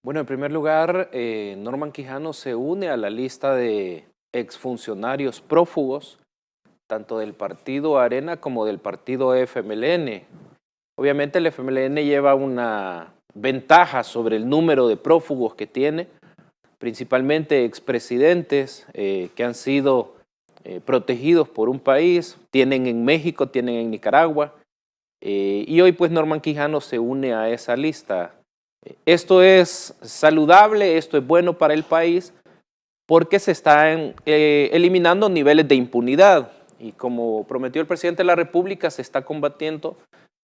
Bueno, en primer lugar, Norman Quijano se une a la lista de exfuncionarios prófugos, tanto del partido Arena como del partido FMLN. Obviamente el FMLN lleva una ventaja sobre el número de prófugos que tiene, principalmente expresidentes que han sido protegidos por un país, tienen en México, tienen en Nicaragua, y hoy pues Norman Quijano se une a esa lista. Esto es saludable, esto es bueno para el país porque se están eliminando niveles de impunidad y como prometió el presidente de la República se está combatiendo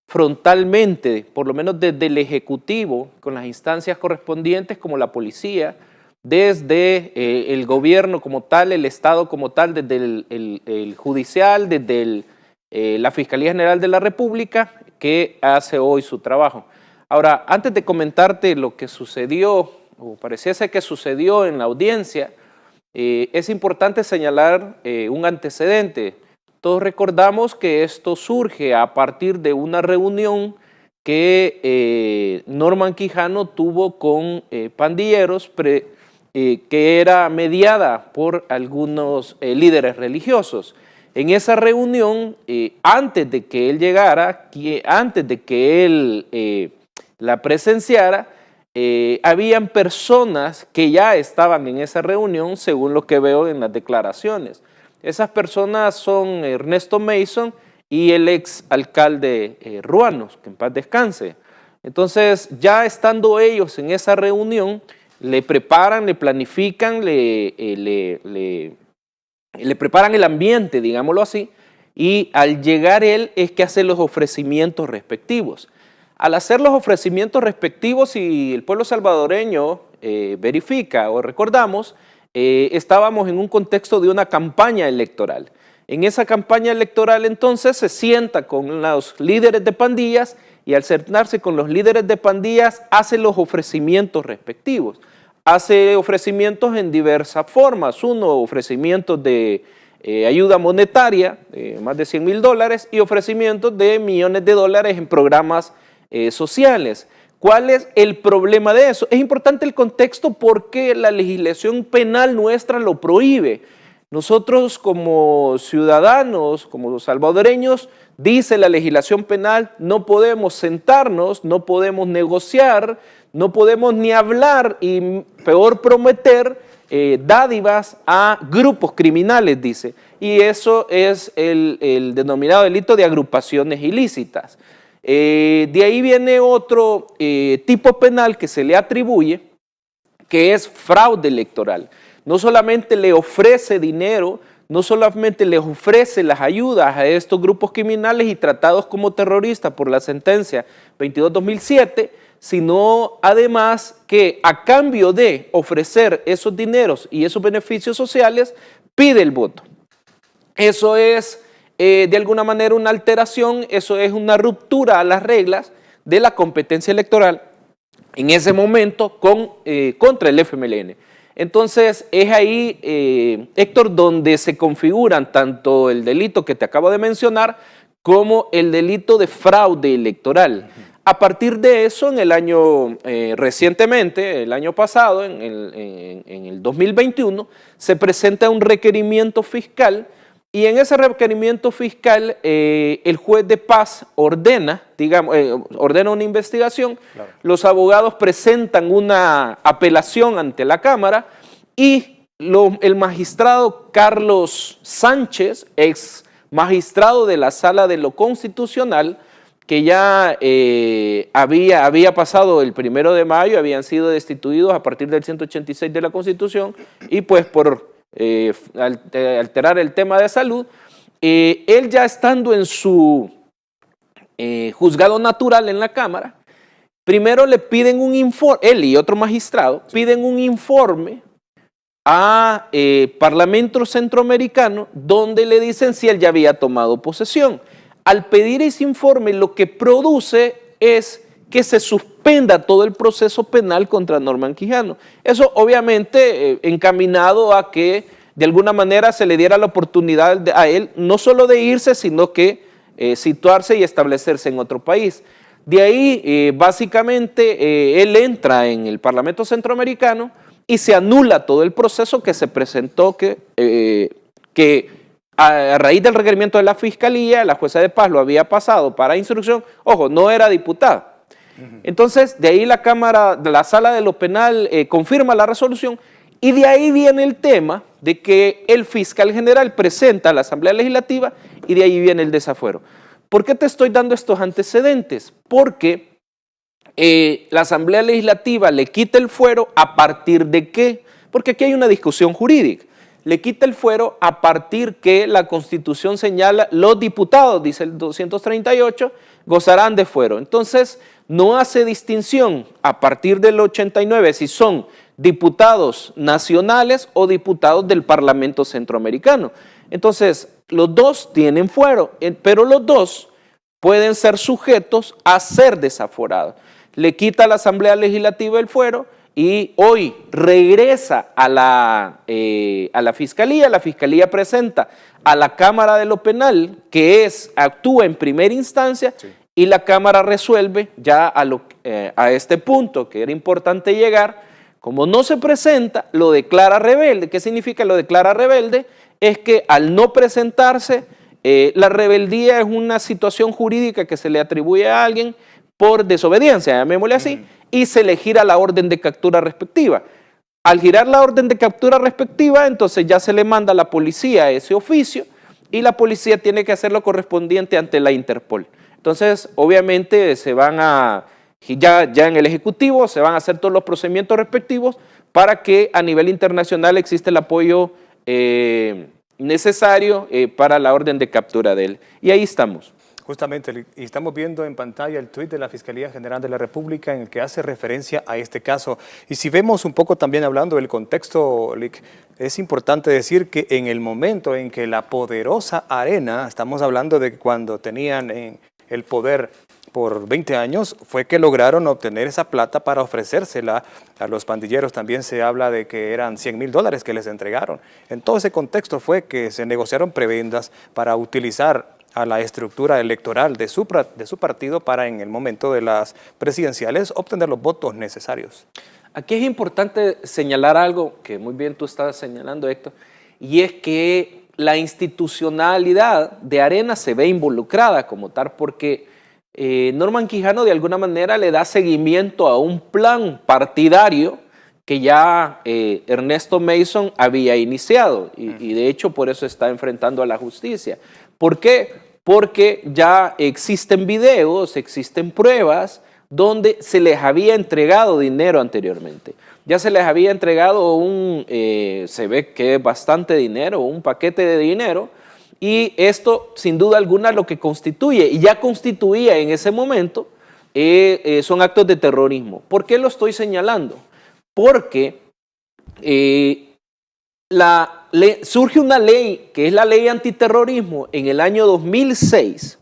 frontalmente, por lo menos desde el Ejecutivo, con las instancias correspondientes como la policía, desde el gobierno como tal, el Estado como tal, desde el judicial, desde la Fiscalía General de la República, que hace hoy su trabajo. Ahora, antes de comentarte lo que sucedió, o pareciese que sucedió en la audiencia, es importante señalar un antecedente. Todos recordamos que esto surge a partir de una reunión que Norman Quijano tuvo con pandilleros, que era mediada por algunos líderes religiosos. En esa reunión, antes de que él llegara, antes de que él la presenciara, habían personas que ya estaban en esa reunión, según lo que veo en las declaraciones. Esas personas son Ernesto Mason y el ex alcalde Ruanos, que en paz descanse. Entonces, ya estando ellos en esa reunión, le preparan, le planifican, le preparan el ambiente, digámoslo así, y al llegar él es que hace los ofrecimientos respectivos. Al hacer los ofrecimientos respectivos, si el pueblo salvadoreño verifica o recordamos, estábamos en un contexto de una campaña electoral. En esa campaña electoral entonces se sienta con los líderes de pandillas y al sentarse con los líderes de pandillas hace los ofrecimientos respectivos. Hace ofrecimientos en diversas formas. Uno, ofrecimientos de ayuda monetaria, más de $100,000, y ofrecimientos de millones de dólares en programas sociales. ¿Cuál es el problema de eso? Es importante el contexto porque la legislación penal nuestra lo prohíbe. Nosotros como ciudadanos, como salvadoreños, dice la legislación penal, no podemos sentarnos, no podemos negociar, no podemos ni hablar y peor prometer dádivas a grupos criminales, dice. Y eso es el denominado delito de agrupaciones ilícitas. De ahí viene otro tipo penal que se le atribuye, que es fraude electoral. No solamente le ofrece dinero, no solamente les ofrece las ayudas a estos grupos criminales y tratados como terroristas por la sentencia 22-2007, sino además que a cambio de ofrecer esos dineros y esos beneficios sociales, pide el voto. Eso es de alguna manera una alteración, eso es una ruptura a las reglas de la competencia electoral en ese momento contra el FMLN. Entonces es ahí, Héctor, donde se configuran tanto el delito que te acabo de mencionar como el delito de fraude electoral. A partir de eso, en el año, recientemente, el año pasado, en el 2021, se presenta un requerimiento fiscal. Y en ese requerimiento fiscal, el juez de paz ordena, ordena una investigación, claro. Los abogados presentan una apelación ante la Cámara y el magistrado Carlos Sánchez, ex magistrado de la Sala de lo Constitucional, que ya había pasado el 1 de mayo, habían sido destituidos a partir del 186 de la Constitución y pues por alterar el tema de salud, él ya estando en su juzgado natural en la Cámara, primero le piden un informe, él y otro magistrado piden un informe a Parlamento Centroamericano donde le dicen si él ya había tomado posesión. Al pedir ese informe lo que produce es que se suspenda todo el proceso penal contra Norman Quijano. Eso obviamente encaminado a que de alguna manera se le diera la oportunidad a él no solo de irse, sino que situarse y establecerse en otro país. De ahí, básicamente, él entra en el Parlamento Centroamericano y se anula todo el proceso que se presentó, que a raíz del requerimiento de la Fiscalía, la jueza de paz lo había pasado para instrucción. Ojo, no era diputada. Entonces, de ahí la sala de lo penal confirma la resolución, y de ahí viene el tema de que el fiscal general presenta a la Asamblea Legislativa, y de ahí viene el desafuero. ¿Por qué te estoy dando estos antecedentes? Porque la Asamblea Legislativa le quita el fuero ¿a partir de qué? Porque aquí hay una discusión jurídica. Le quita el fuero a partir que la Constitución señala los diputados, dice el 238, gozarán de fuero. Entonces, no hace distinción a partir del 89 si son diputados nacionales o diputados del Parlamento Centroamericano. Entonces, los dos tienen fuero, pero los dos pueden ser sujetos a ser desaforados. Le quita a la Asamblea Legislativa el fuero y hoy regresa a la Fiscalía presenta a la Cámara de lo Penal, que actúa en primera instancia, sí, y la Cámara resuelve ya a este punto que era importante llegar. Como no se presenta, lo declara rebelde. ¿Qué significa lo declara rebelde? Es que al no presentarse, la rebeldía es una situación jurídica que se le atribuye a alguien por desobediencia, llamémosle así, y se le gira la orden de captura respectiva. Al girar la orden de captura respectiva, entonces ya se le manda a la policía ese oficio, y la policía tiene que hacer lo correspondiente ante la Interpol. Entonces, obviamente, ya en el Ejecutivo se van a hacer todos los procedimientos respectivos para que a nivel internacional exista el apoyo necesario para la orden de captura de él. Y ahí estamos. Justamente, y estamos viendo en pantalla el tuit de la Fiscalía General de la República en el que hace referencia a este caso. Y si vemos un poco también hablando del contexto, Lic, es importante decir que en el momento en que la poderosa Arena, estamos hablando de cuando tenían el poder por 20 años, fue que lograron obtener esa plata para ofrecérsela a los pandilleros. También se habla de que eran $100,000 que les entregaron. En todo ese contexto fue que se negociaron prebendas para utilizar a la estructura electoral de su partido para en el momento de las presidenciales obtener los votos necesarios. Aquí es importante señalar algo que muy bien tú estás señalando, Héctor, y es que la institucionalidad de Arena se ve involucrada como tal, porque Norman Quijano de alguna manera le da seguimiento a un plan partidario que ya Ernesto Mason había iniciado, y de hecho por eso está enfrentando a la justicia. ¿Por qué? Porque ya existen videos, existen pruebas donde se les había entregado dinero anteriormente. Ya se les había entregado se ve que es bastante dinero, un paquete de dinero, y esto sin duda alguna lo que constituye, y ya constituía en ese momento, son actos de terrorismo. ¿Por qué lo estoy señalando? Porque surge una ley, que es la ley antiterrorismo, en el año 2006,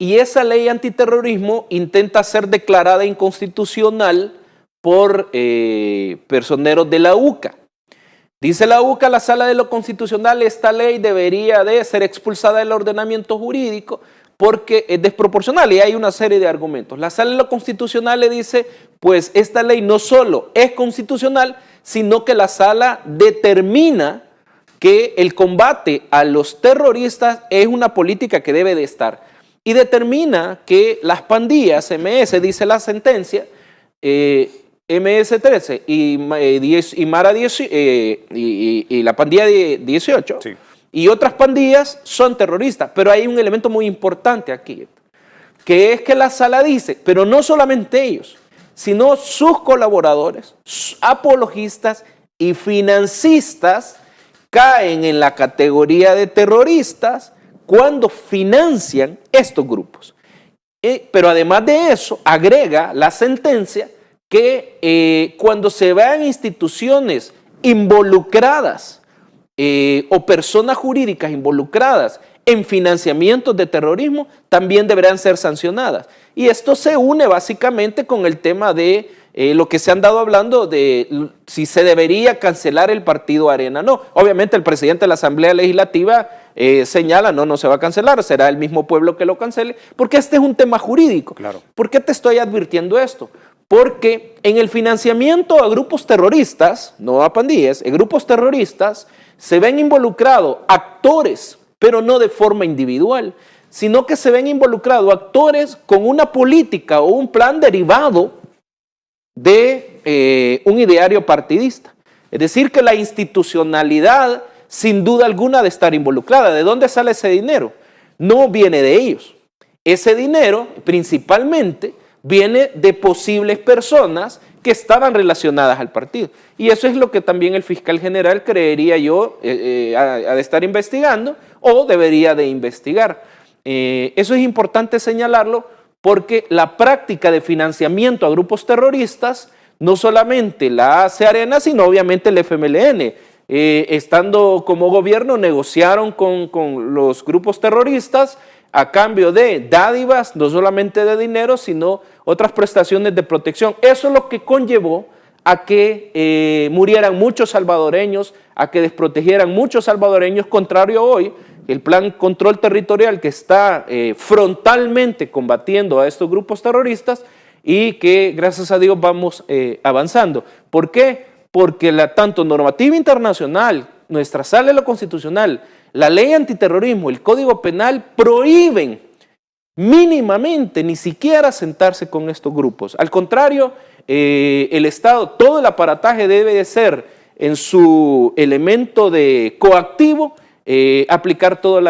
y esa ley antiterrorismo intenta ser declarada inconstitucional por personeros de la UCA. Dice la UCA, la Sala de lo Constitucional, esta ley debería de ser expulsada del ordenamiento jurídico porque es desproporcional, y hay una serie de argumentos. La Sala de lo Constitucional le dice, pues esta ley no solo es constitucional, sino que la Sala determina que el combate a los terroristas es una política que debe de estar. Y determina que las pandillas, MS, dice la sentencia, MS-13 y Mara 10, y la pandilla 18, sí, y otras pandillas son terroristas. Pero hay un elemento muy importante aquí, que es que la Sala dice, pero no solamente ellos, sino sus colaboradores, apologistas y financistas caen en la categoría de terroristas cuando financian estos grupos. Pero además de eso, agrega la sentencia que cuando se vean instituciones involucradas o personas jurídicas involucradas en financiamientos de terrorismo, también deberán ser sancionadas. Y esto se une básicamente con el tema de lo que se han dado hablando de si se debería cancelar el partido Arena. No, obviamente el presidente de la Asamblea Legislativa señala, no se va a cancelar, será el mismo pueblo que lo cancele, porque este es un tema jurídico. Claro. ¿Por qué te estoy advirtiendo esto? Porque en el financiamiento a grupos terroristas, no a pandillas, en grupos terroristas se ven involucrados actores, pero no de forma individual, sino que se ven involucrados actores con una política o un plan derivado de un ideario partidista. Es decir, que la institucionalidad, sin duda alguna, de estar involucrada. ¿De dónde sale ese dinero? No viene de ellos. Ese dinero, principalmente, viene de posibles personas que estaban relacionadas al partido. Y eso es lo que también el fiscal general, creería yo, ha de estar investigando o debería de investigar. Eso es importante señalarlo porque la práctica de financiamiento a grupos terroristas no solamente la hace Arena, sino obviamente el FMLN. Estando como gobierno, negociaron con los grupos terroristas a cambio de dádivas, no solamente de dinero, sino otras prestaciones de protección. Eso es lo que conllevó a que murieran muchos salvadoreños, a que desprotegieran muchos salvadoreños, contrario hoy, el plan control territorial que está frontalmente combatiendo a estos grupos terroristas y que, gracias a Dios, vamos avanzando. ¿Por qué? Porque tanto normativa internacional, nuestra sala de lo constitucional, la ley antiterrorismo, el Código Penal prohíben mínimamente ni siquiera sentarse con estos grupos. Al contrario, el Estado, todo el aparataje debe de ser en su elemento de coactivo, aplicar toda la